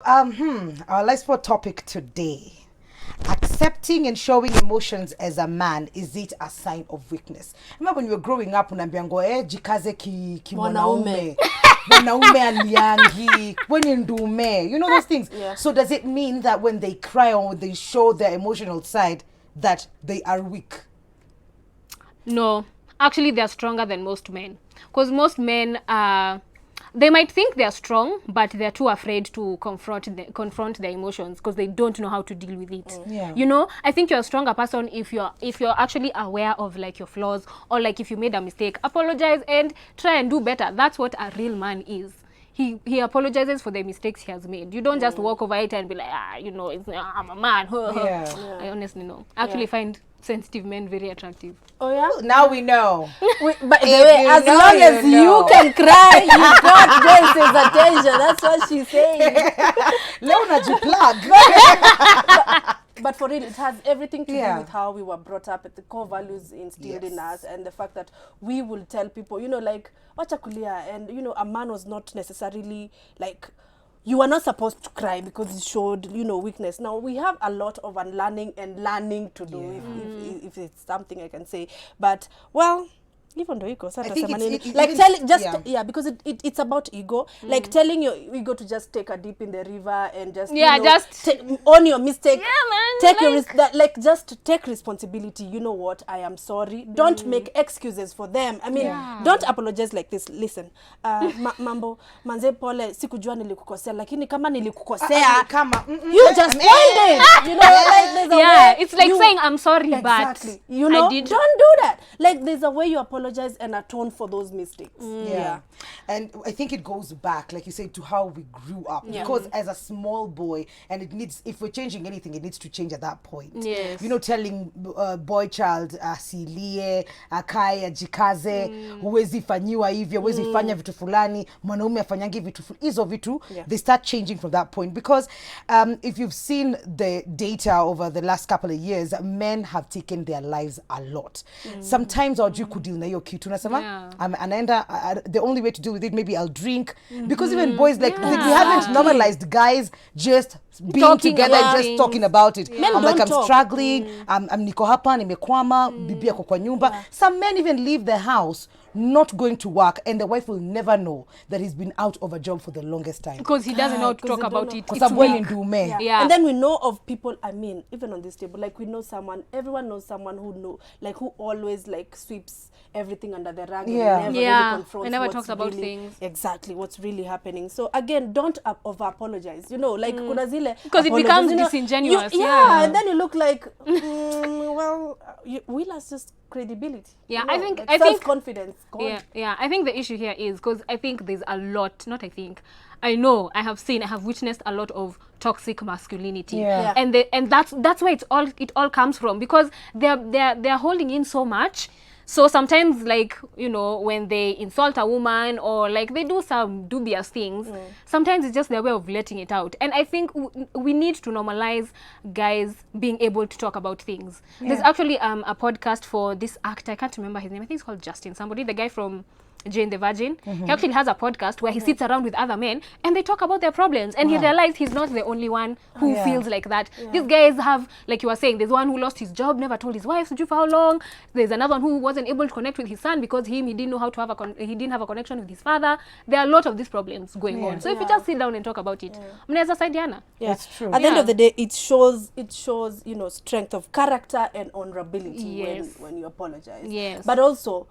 Our life sport topic today. Accepting and showing emotions as a man, is it a sign of weakness? Remember when you were growing up, unaambiango jikaze ki mwanaume. Mwanaume aliangi, when ndume. You know those things. Yeah. So does it mean that when they cry or when they show their emotional side that they are weak? No, actually they're stronger than most men, because most men they might think they're strong, but they're too afraid to confront their emotions because they don't know how to deal with it. Yeah. You know, I think you're a stronger person if you're actually aware of like your flaws, or like if you made a mistake, apologize and try and do better. That's what a real man is. He apologizes for the mistakes he has made. You don't just walk over it and be like, I'm a man. Yeah. I honestly know. Actually find sensitive men very attractive. Oh yeah. Now we know. But the If way, you as know, long as you know. you can cry, you got Grace's attention. That's what she's saying. Leona, you plug. But for real, it has everything to Yeah. do with how we were brought up, at the core values instilled in us, and the fact that we will tell people, like, wacha kulia, and a man was not necessarily like, you are not supposed to cry because it showed, weakness. Now we have a lot of unlearning and learning to do, if it's something I can say. But well, even though ego, I think because it's about ego. Like telling your ego to just take a dip in the river and just own your mistake. Yeah, man. Just take responsibility. You know what? I am sorry. Don't make excuses for them. I mean, don't apologize like this. Listen, mambo manze pole, sikujua nilikukosea, lakini kama nilikukosea, you just point it. Like there's a way. It's like saying I'm sorry, exactly. but I did. Don't do that. Like there's a way you apologize and atone for those mistakes. Yeah. And I think it goes back, like you said, to how we grew up. Yeah. Because as a small boy, and if we're changing anything, it needs to change at that point. Yes. Telling boy child asilie, akae, ajikaze, huwezi fanyiwa hivyo, huwezi fanya vitu fulani, mwanaume afanyangi vitu hizo vitu, they start changing from that point. Because if you've seen the data over the last couple of years, men have taken their lives a lot. Sometimes hawajui kudeal na hiyo kitu. Unasema, anaenda, the only way to deal with it, maybe I'll drink. Because even boys, like we haven't normalized guys just being Talking together and about just things. talking about it. Men I'm like, don't I'm talk. struggling, I'm niko hapa, nimekwama, bibi yako kwa nyumba. Some men even leave the house not going to work, and the wife will never know that he's been out of a job for the longest time. Because he doesn't know how to Because talk they don't about know. it. Kwa It's sababu wewe ni weak. ndume. Yeah. And then we know of people, I mean, even on this table, like we know someone, everyone knows someone who always like sweeps everything under the rug Yeah. and never Yeah. really confronts And never what's talks about really, things. exactly what's really happening. So again, don't over apologize, like kuna zile Because it apologies, becomes disingenuous. yeah, and then you look like we lost just credibility. Yeah, I think self-confidence. I think the issue here is because I think there's a lot, not I think, I know, I have witnessed a lot of toxic masculinity. Yeah. And that's where it all comes from, because they're holding in so much. So sometimes, like, when they insult a woman or like they do some dubious things, sometimes it's just their way of letting it out. And I think we need to normalize guys being able to talk about things. There's actually a podcast for this actor, I can't remember his name, I think it's called Justin somebody, the guy from Jane the Virgin. He actually has a podcast where he sits around with other men and they talk about their problems, and he realized he's not the only one who feels like that. These guys have, like you were saying, there's one who lost his job, never told his wife for how long. There's another one who wasn't able to connect with his son because he didn't know how to have he didn't have a connection with his father. There are a lot of these problems going on. So if you just sit down and talk about it, mnaweza saidiana. Yeah. That's true. At the end of the day, it shows strength of character and honorability when you apologize. Yes. But also,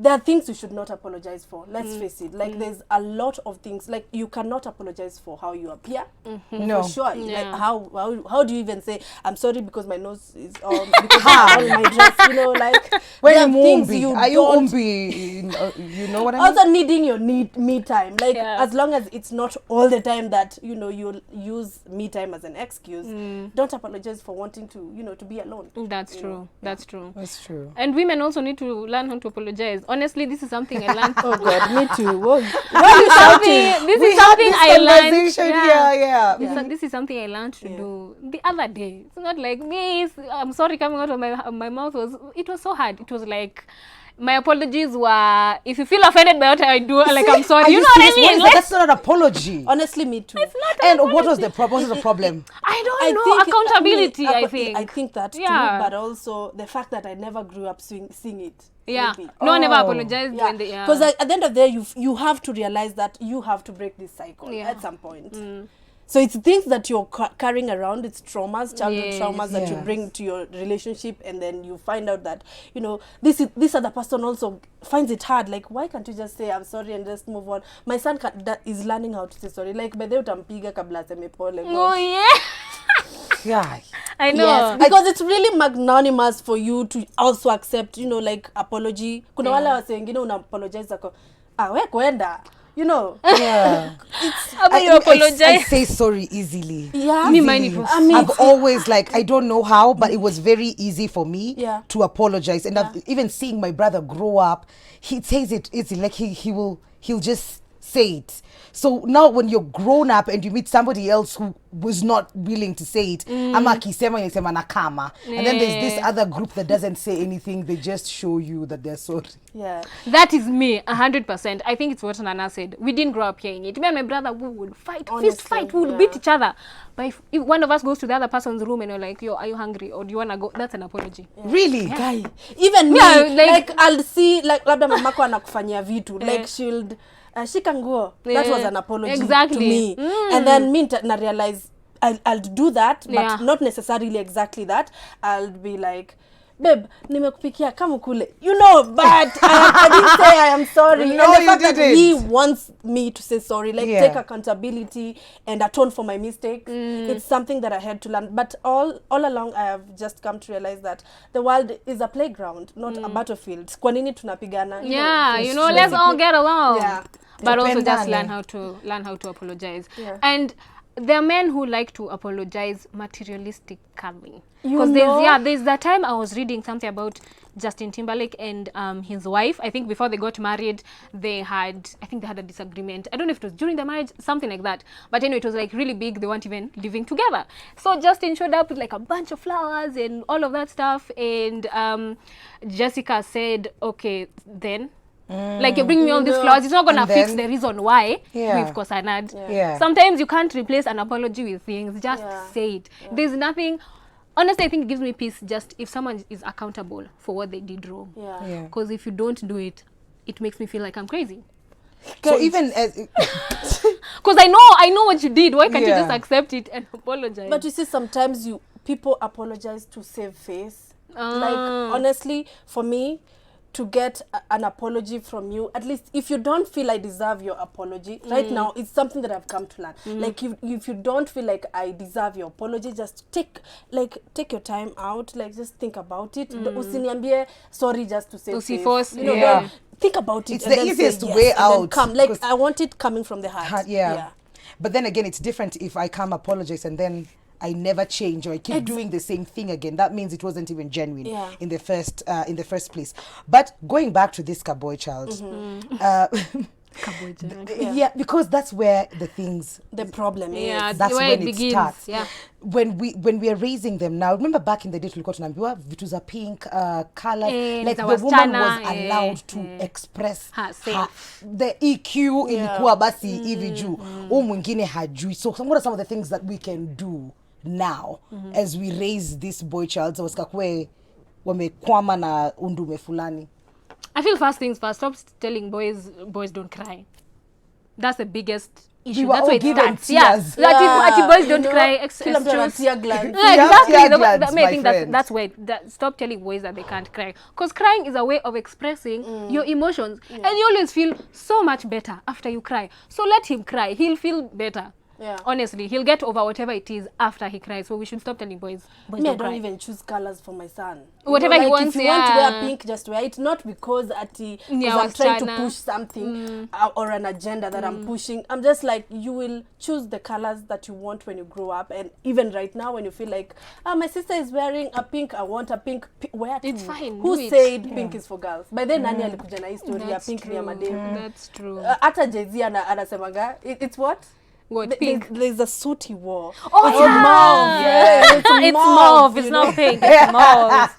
there are things you should not apologize for. Let's face it. Like there's a lot of things. Like you cannot apologize for how you appear. No. For sure. Yeah. Like how do you even say I'm sorry because my nose is because all my dress. Like When there are you things umbi, you are you don't. umbi? You know what I mean? Also needing your me time. Like Yeah. as long as it's not all the time that you'll use me time as an excuse. Don't apologize for wanting to to be alone. That's true. That's true. That's true. And women also need to learn how to apologize. Honestly, this is something I learned. Oh God, me too. Whoa. This is something I learned. This is something I learned to do the other day. It's not like me. I'm sorry, coming out of my mouth was so hard. It was like my apologies were, if you feel offended by what I do, like, I'm sorry. Are You know what I serious? mean? What is that? That's not an apology. Honestly, me too. It's not an And what apology. was the problem? What was the problem? I don't I know. think Accountability, I think. I think that Yeah. too, but also the fact that I never grew up seeing it. Yeah. maybe. No one ever Oh. apologized Yeah, when they... Yeah. because at the end of the day, you have to realize that you have to break this cycle Yeah. at some point. So it's things that you're carrying around. It's traumas, childhood Yes. traumas that you Yes. bring to your relationship, and then you find out that, you know, this other person also finds it hard. Like, why can't you just say I'm sorry and just move on? My son is learning how to say sorry. Like, by the way, utampiga kabla aseme pole. Oh, yeah. Yeah. I know. Yes, because it's really magnanimous for you to also accept, you know, like, apology. Kuna wale wase wengine una apologize ako, we kwenda, you know. Yeah. How about you apologize? I say sorry easily. Yeah. Me, mine, it Easily. was- I mean, I've always, like, I don't know how, but it was very easy for me Yeah. to apologize. And I've even seeing my brother grow up, he says it easy. Like, he'll just say it. So now when you're grown up and you meet somebody else who was not willing to say it, ama akisema inasema nakama. And then there's this other group that doesn't say anything. They just show you that they're sorry. yeah. That is me, 100%. I think it's what Nana said. We didn't grow up hearing it. Me and my brother, we would fight, Honestly, fist fight, we would yeah. beat each other. But if one of us goes to the other person's room and you're like, yo, are you hungry? Or do you want to go? That's an apology. Really? Guy, even me, Yeah, like I'll see, like, labda mamako anakufanyia vitu, like she'll shika nguo. That was an apology Exactly. to me. And then me na realize I'll do that, but Yeah. not necessarily exactly that. I'll be like, babe, nimekupikia kama kule, you know, but I didn't say I am sorry. No, and the you fact that didn't. he wants me to say sorry, like, Yeah. take accountability and atone for my mistakes, it's something that I had to learn. But all along, I have just come to realize that the world is a playground, not a battlefield. Kwa nini tunapigana? Yeah, it's you know, let's all get along. Yeah. But also just Tupendane. learn how to apologize. Yeah. And there are men who like to apologize materialistically. You Because know? there's that time I was reading something about Justin Timberlake and his wife. I think before they got married, they had a disagreement. I don't know if it was during the marriage, something like that. But anyway, it was like really big. They weren't even living together. So Justin showed up with like a bunch of flowers and all of that stuff. And Jessica said, okay, then. Like, you bring me all these flowers, it's not gonna And fix then- the reason why Yeah. we've cosanad. Yeah. Sometimes you can't replace an apology with things. Just Yeah. say it. There's nothing. Honestly, I think it gives me peace just if someone is accountable for what they did wrong. Yeah. Yeah. Because if you don't do it, it makes me feel like I'm crazy. So even as Because I know what you did. Why can't you Yeah. just accept it and apologize? But you see, sometimes people apologize to save face. Like, Ah. honestly, for me, to get an apology from you, at least if you don't feel I deserve your apology, right now, it's something that I've come to learn. Like, if you don't feel like I deserve your apology, just take your time out, like, just think about it. Usiniambie sorry just to say Usiforce, you know, yeah. don't- think about it. It's and the then say easiest yes, way and then out, come. Like, 'cause- I want it coming from the heart. yeah. But then again, it's different if I come apologize and then I never change or I keep doing the same thing again. That means it wasn't even genuine Yeah. in the first place. But going back to this Kaboy child, yeah, because that's where the things The problem is. yeah, that's where when it it begins. starts. Yeah. When we are raising them now, remember back in the day tulikuwa tunaambiwa vitu za pink color, like za the woman was wasichana, allowed to express Herself. the EQ ilikuwa basi hivi juu huyu mwingine hajui. So what are some of the things that we can do now as we raise this boy child so wasikakwe wamekwama na undume fulani? I feel first things first. Stop telling boys don't cry. That's the biggest issue. We were That's all where it given starts. Yeah. tears. Ati boys you don't know, cry. kila mtu ana Extras. tear gland. Yeah, Yeah, exactly. tear I glands, mean, I my think friend. that's where stop telling boys that they can't cry. Because crying is a way of expressing your emotions. And you always feel so much better after you cry. So let him cry. He'll feel better. Yeah. Honestly, he'll get over whatever it is after he cries. So we should stop telling boys Me, I don't don't cry. even choose colors for my son. You Whatever know, he like, wants, if you want to wear yeah. pink, just wear it. Not because I'm Yeah, trying to wasichana. push something or an agenda that I'm pushing. I'm just like, you will choose the colors that you want when you grow up. And even right now, when you feel like, my sister is wearing a pink, I want a pink. Wear It's too. fine, Who do it. said pink is for girls? By then, nani alikuja na hii story ya That's pink ni ya true. mademu. That's true. Hata Jay-Z anasemaga, it's what? What, pink? There's a suit he wore. Oh, It's yeah. mauve. Yeah, It's mauve, mauve. It's you not know? pink. It's mauve.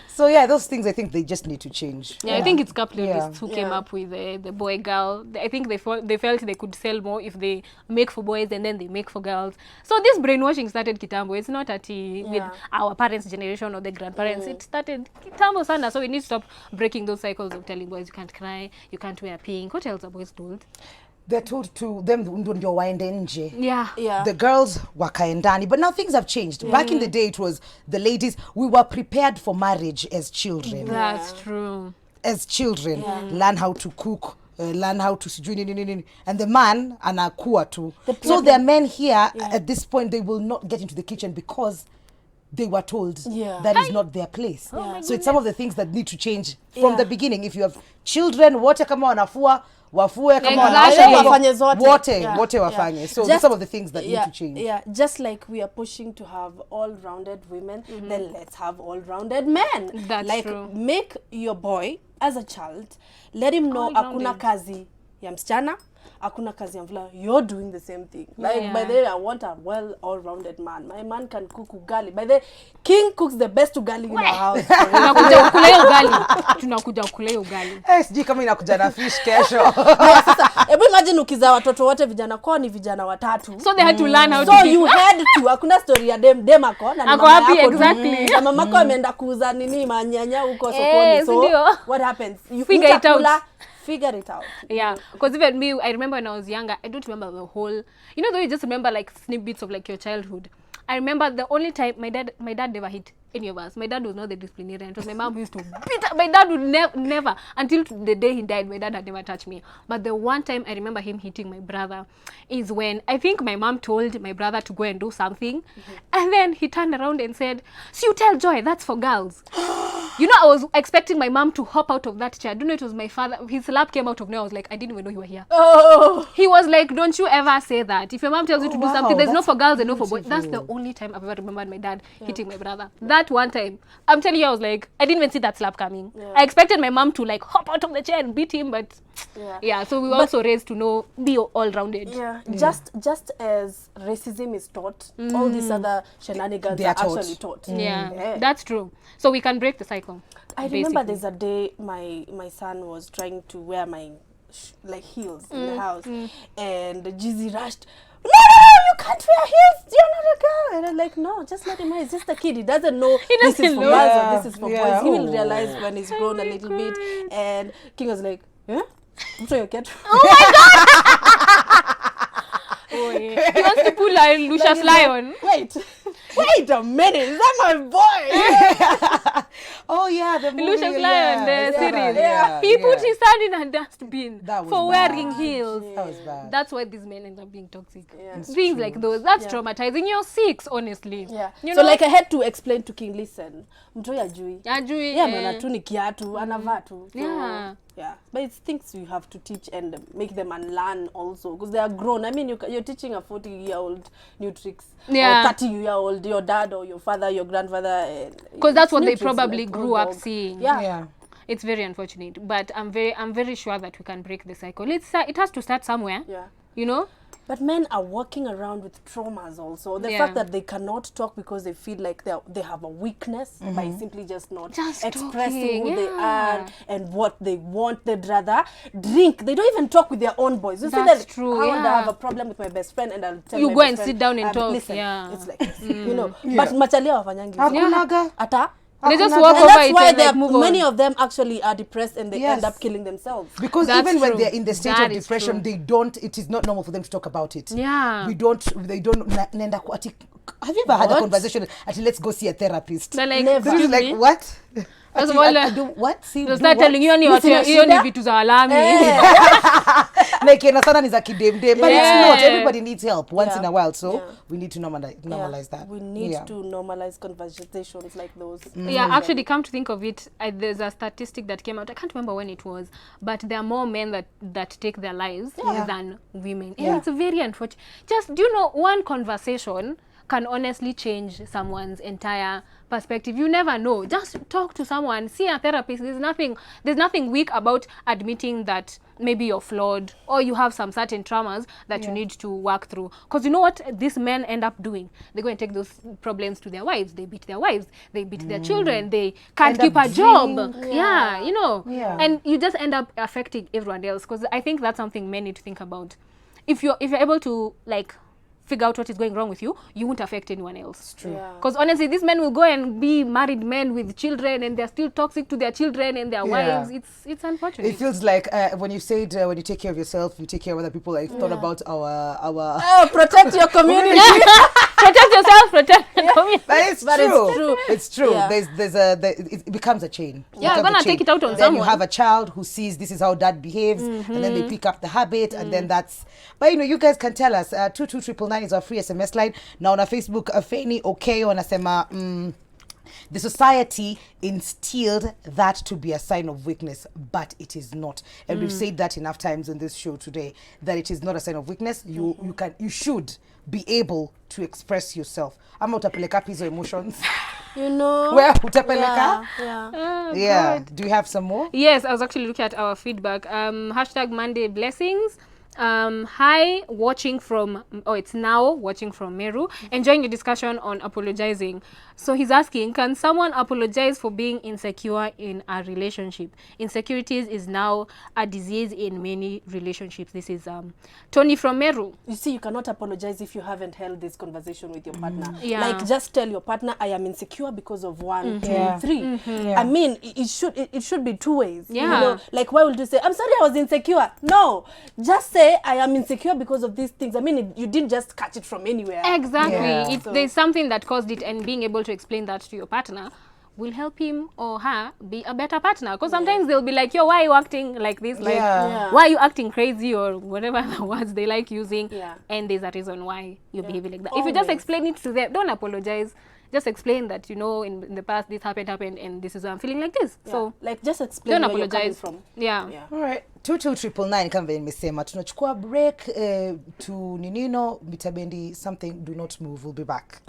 So yeah, those things I think they just need to change. Yeah, I think it's capitalists Yeah. who came Yeah. up with the boy girl. I think they felt they could sell more if they make for boys and then they make for girls. So this brainwashing started kitambo. It's not at with Yeah. our parents' generation or the grandparents. It started kitambo sana. So we need to stop breaking those cycles of telling boys you can't cry, you can't wear pink. What else are boys told? They're told to them ndio waende nje. Yeah. Yeah. The girls wakae ndani, but now things have changed. Back in the day, it was the ladies. We were prepared for marriage as children. That's true. As children, learn how to cook, learn how to sijui nini nini, and the man anakuwa tu. So there are men here at this point, they will not get into the kitchen because they were told that is not their place. So it's some of the things that need to change from the beginning. If you have children, wote kama wanafua wafue, kama Exactly. wanaosha Wafanye zote. wote wafanye. So Just- some of the things that need to change. Yeah, just like we are pushing to have all-rounded women, then let's have all-rounded men. That's like, true. make your boy as a child, let him know All-rounded. hakuna kazi ya msichana, hakuna kazi ya mvulana. You're doing the same thing. Like, by the way, I want a all-rounded man. My man can cook ugali. By the way, King cooks the best ugali in our house. Tunakuja kukula hiyo ugali. Tunakuja kukula hiyo ugali. Sijui kama inakuja na fish kesho. Sasa, hebu imagine ukizaa watoto wote vijana kwao ni vijana watatu. So they had to learn how So to you had to, hakuna story ya dem ako na ni Ako mama happy, yako tu. exactly. Na mamako ameenda kuuza nini manyanya huko sokoni. Eh, So sindio? what happens? You Figure it out. utakula, figure it out. Yeah, because even me, I remember when I was younger, I don't remember the whole, you know, though you just remember like snippets of like your childhood. I remember the only time my dad never hit any of us. My dad was not the disciplinarian. It was my mom who used to beat us. My dad would never, until the day he died, my dad had never touched me. But the one time I remember him hitting my brother is when I think my mom told my brother to go and do something. And then he turned around and said, so you tell Joy, that's for girls. You know, I was expecting my mom to hop out of that chair. I don't know, it was my father. His slap came out of nowhere. I was like, I didn't even know you were here. Oh. He was like, don't you ever say that. If your mom tells you to do wow, something, there's no that's for girls and no for boys. That's the beautiful. only time I've ever remembered my dad hitting my brother. That one time. I'm telling you, I was like, I didn't even see that slap coming. I expected my mom to like hop out of the chair and beat him, but yeah, so we were also raised to know, be all-rounded. Yeah. Just as racism is taught, all these other shenanigans They are are taught. actually taught. Yeah, that's true. So we can break the cycle. I remember basically. there's a day my son was trying to wear my like heels in the house, and Jizzy rushed. No, you can't wear heels. You're not a girl. And I'm like, no, just let him wear. He's just a kid. He doesn't know this is doesn't for know. girls Yeah, or this is for yeah. boys. He will Oh. realize when he's grown a little bit. And King was like, yeah, I'm sure you get. Oh, yeah. He wants to pull a Lucius Lion. Wait a minute. Is that my boy? Oh yeah, the movie. Lucius Lion, the series. He put his hand in a dustbin That was for bad. wearing heels. That was bad. That's why these men end up being toxic. Yeah. Things like those. That's traumatizing. You're 6, honestly. Yeah. You So know? like I had to explain to King, listen, mtoi ajui. Ajui, Yeah, ameona tu ni kiatu, anavaa tu. So, Yeah. yeah. But it's things you have to teach and make them unlearn also because they are grown. I mean, you're teaching a 40-year-old new tricks. Yeah. Or 30-year-old, your dad or your father, your grandfather. Because that's what new they tricks, probably like grew up bulldog. seeing. Yeah. Yeah. It's very unfortunate, but I'm very sure that we can break the cycle. It has to start somewhere. Yeah. You know? But men are walking around with traumas also. The Yeah. fact that they cannot talk because they feel like they have a weakness by simply just not Just expressing talking, who they yeah. are and what they want. They'd rather drink. They don't even talk with their own boys. You That's see that true, how would I yeah. have a problem with my best friend and I'll tell You my go best and friend, sit down and talk, listen, yeah. it's like this, you know. But machalia wafanyangi. Hakunaga. Ata. They just Hakuna walk ga- And over that's it why and like move many on. of them actually are depressed and they Yes. end up killing themselves. Because That's even when true. they're in the state That of is depression, true. it is not normal for them to talk about it. Yeah. They don't, nenda ku- ati- have you ever had a What? conversation, ati let's go see a therapist? They're like, Never. This is excuse like, me? what? First of Ati, all, I do what? See, They'll do start what? telling you hiyo Mimi sina ni shida. vitu za alami. Na ikienda sana ni za kidemdem, but Yeah. it's not. Everybody needs help once Yeah. in a while, so Yeah. we need to normalize that. We need Yeah. to normalize conversations like those. Yeah, actually, come to think of it, there's a statistic that came out. I can't remember when it was, but there are more men that take their lives Yeah. than women. Yeah. And it's very unfortunate. Just, do you know, one conversation can honestly change someone's entire perspective. You never know. Just talk to someone, see a therapist. There's nothing weak about admitting that maybe you're flawed or you have some certain traumas that you need to work through. Because you know what these men end up doing? They go and take those problems to their wives. They beat their wives. They beat their children. They can't End keep up a job. drink. Yeah, you know. Yeah. And you just end up affecting everyone else. Because I think that's something men need to think about. If you're able to like figure out what is going wrong with you, you won't affect anyone else. It's true. Because honestly, these men will go and be married men with children, and they're still toxic to their children and their wives. It's unfortunate. It feels like when you said when you take care of yourself, you take care of other people. I thought about our Oh, protect your community. Protect yourself, protect the community. But it's But true. it's true. It's true. Yeah. It becomes a chain. Yeah, It becomes gonna a chain. take it out on Then someone. you have a child who sees this is how dad behaves, and then they pick up the habit, and then that's. But you know, you guys can tell us. 22999 is our free SMS line. Now on our Facebook, Feni Okeyo anasema. The society instilled that to be a sign of weakness, but it is not. And we've said that enough times on this show today, that it is not a sign of weakness. You should be able to express yourself. Ama utapeleka hizo emotions. You know. Where utapeleka? Yeah. Yeah. Do you have some more? Yes, I was actually looking at our feedback. Hashtag Monday Blessings. Hi, watching from, it's now watching from Meru, enjoying the discussion on apologizing. So he's asking, can someone apologize for being insecure in a relationship? Insecurities is now a disease in many relationships. This is Tony from Meru. You see, you cannot apologize if you haven't held this conversation with your partner. Yeah. Like, just tell your partner, I am insecure because of 1, 2, Yeah. 3. Yeah. I mean, it should be 2 ways. Yeah. You know, like, why would you say, I'm sorry, I was insecure? No, just say, I am insecure because of these things. I mean, you didn't just catch it from anywhere. Exactly. Yeah. There's something that caused it, and being able to explain that to your partner will help him or her be a better partner. Because sometimes they'll be like, yo, why are you acting like this? Like, Yeah. why are you acting crazy, or whatever the words they like using. Yeah. And there's a reason why you're behaving like that. If you just Always. explain it to them, don't apologize. Just explain that, you know, in the past this happened, and this is why I'm feeling like this. Yeah. So like, just explain don't where you're coming apologize. from. Yeah. Yeah. All right. 22999 kama vile nimesema, tunachukua break to Ninino Mitabendi something. Do not move. We'll be back.